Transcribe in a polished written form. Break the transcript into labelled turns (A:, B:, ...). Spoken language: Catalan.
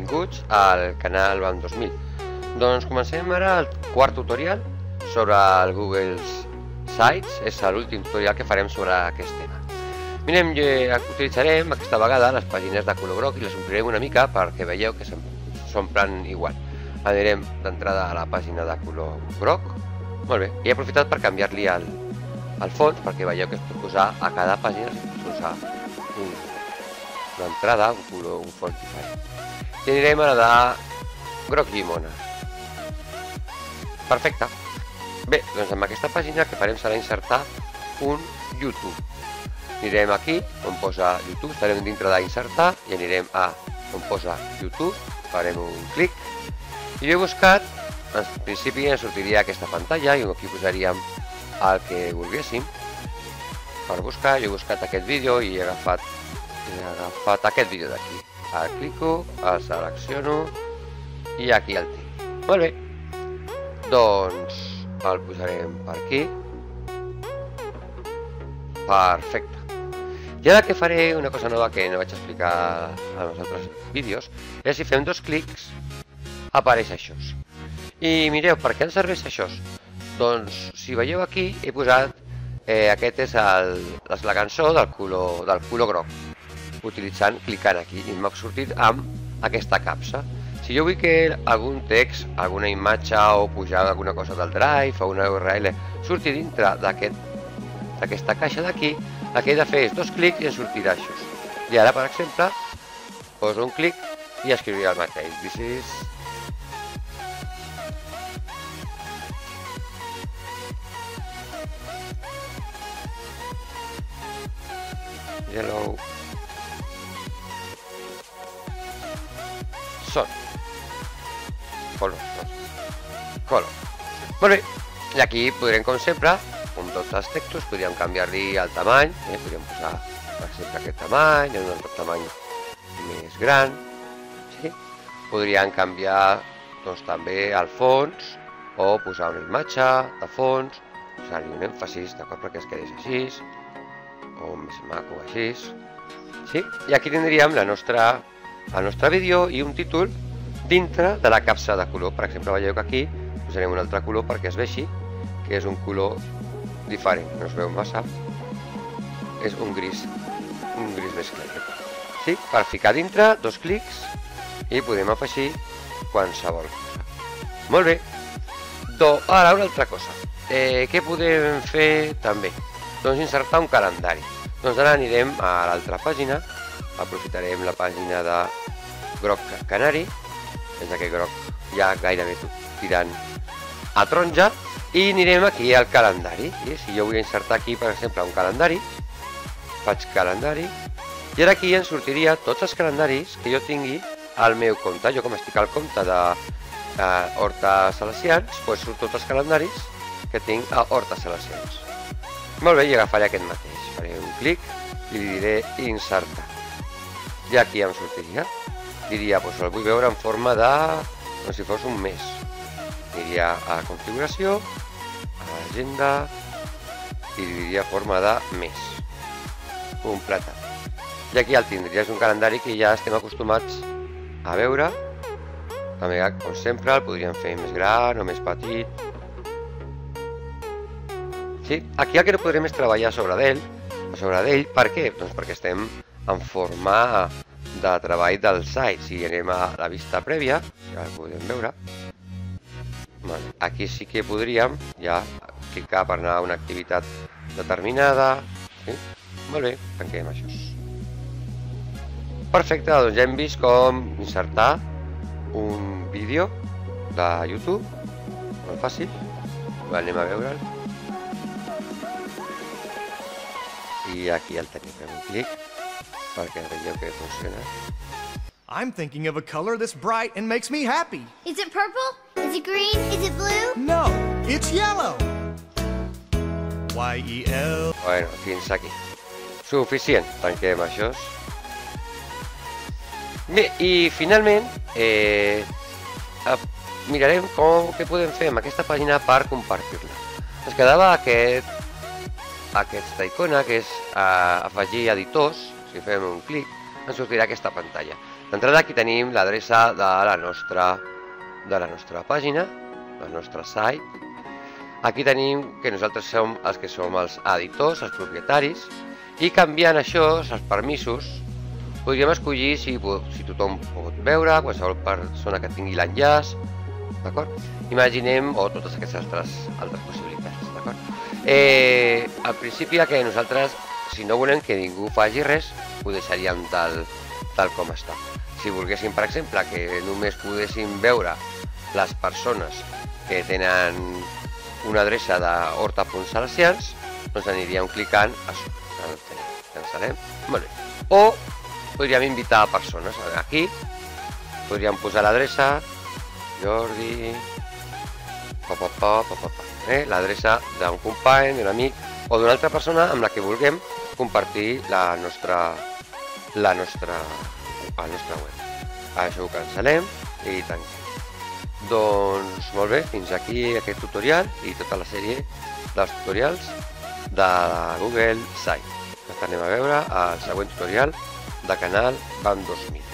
A: Benvinguts al canal BAM 2000. Doncs comencem ara el quart tutorial sobre el Google Sites. És l'últim tutorial que farem sobre aquest tema. Mirem, utilitzarem aquesta vegada les pàgines de color groc i les omplirem una mica perquè veieu que s'omplen igual. Anirem d'entrada a la pàgina de color groc. Molt bé, he aprofitat per canviar-li el fons perquè veieu que es pot posar a cada pàgina, es pot posar una entrada, un fons diferent. I anirem a la de groc llimona. Perfecte. Bé, doncs amb aquesta pàgina el que farem serà insertar un YouTube. Anirem aquí, on posa YouTube, estarem dintre d'insertar i anirem a on posa YouTube, farem un clic i jo he buscat, en principi ens sortiria aquesta pantalla i aquí posaríem el que volguéssim. Per buscar, jo he buscat aquest vídeo i he agafat aquest vídeo d'aquí. El clico, el selecciono i aquí el tinc. Molt bé, doncs el posarem per aquí. Perfecte. I ara que faré una cosa nova que no vaig explicar en els altres vídeos és si fem dos clics apareix això. I mireu, per què ens serveix això? Doncs si veieu aquí he posat aquest és la cançó del color groc, utilitzant, clicant aquí, i m'ha sortit amb aquesta capsa. Si jo vull que algun text, alguna imatge o pujar alguna cosa del Drive o una URL surti dintre d'aquesta caixa d'aquí, el que he de fer és dos clics i em sortirà això. I ara, per exemple, poso un clic i escriuré el mateix. This is yellow sun color. Molt bé, i aquí podrem, com sempre, com tots els textos, podríem canviar-li el tamany, podríem posar, per exemple, aquest tamany, un altre tamany més gran, sí? Podríem canviar també el fons o posar una imatge de fons, posar-li un èmfasis, d'acord, perquè es quedés així, o més maco així, sí? I aquí tindríem el nostre vídeo i un títol dintre de la capsa de color. Per exemple, veieu que aquí posarem un altre color perquè es vegi que és un color diferent, no es veu massa, és un gris més clar. Sí? Per ficar dintre, dos clics i podem afegir qualsevol cosa. Molt bé, ara una altra cosa. Què podem fer també? Doncs insertar un calendari. Doncs ara anirem a l'altra pàgina, aprofitarem la pàgina de groc canari, és aquest groc ja gairebé tirant a taronja, i anirem aquí al calendari. I si jo vull insertar aquí, per exemple, un calendari, faig calendari, i ara aquí ens sortiria tots els calendaris que jo tingui al meu compte. Jo, com estic al compte de Horta Salesians, doncs surt tots els calendaris que tinc a Horta Salesians. Molt bé, i agafaré aquest mateix. Faré un clic i li diré insertar. I aquí em sortiria. Diria, doncs el vull veure en forma de, com si fos un mes. Aniria a configuració, a l'agenda, i li diria forma de mes. Completa. I aquí el tindria. És un calendari que ja estem acostumats a veure. També, com sempre, el podríem fer més gran o més petit. Sí, aquí el que no podrem és treballar sobre d'ell. Per què? Doncs perquè estem en forma de treball del site. Si anem a la vista prèvia, ja el podem veure. Aquí sí que podríem ja clicar per anar a una activitat determinada. Molt bé, tanquem això. Perfecte, doncs ja hem vist com insertar un vídeo de YouTube. Molt fàcil. Anem a veure'l. I aquí el tenim, fem un clic perquè veieu que funciona.
B: I'm thinking of a color that's bright and makes me happy.
C: Is it purple? Is it green? Is it blue?
B: No, it's yellow. Y-E-L.
A: Bueno, fins aquí. Suficient, tanquem això. Bé, i finalment mirarem què podem fer amb aquesta pàgina per compartir-la. Ens quedava aquesta icona que és afegir editors. Si fem un clic ens sortirà aquesta pantalla. D'entrada aquí tenim l'adreça de la nostra pàgina, del nostre site. Aquí tenim que nosaltres som els que som els editors, els propietaris, i canviant això, els permisos, podríem escollir si tothom pot veure, qualsevol persona que tingui l'enllaç, d'acord? Imaginem, o totes aquestes altres possibilitats, d'acord? Al principi que nosaltres, si no volem que ningú faci res, ho deixaríem tal com està. Si volguéssim, per exemple, que només poguéssim veure les persones que tenen una adreça d'horta.salesians, doncs aniríem clicant això, cancel·lem, molt bé. O podríem invitar persones, aquí podríem posar l'adreça, Jordi, l'adreça d'un company, d'un amic o d'una altra persona amb la que vulguem compartir el nostre web. Això ho cancel·lem i tanquem. Doncs molt bé, fins aquí aquest tutorial i tota la sèrie dels tutorials de Google Site. Anem a veure el següent tutorial de canal BAM 2000.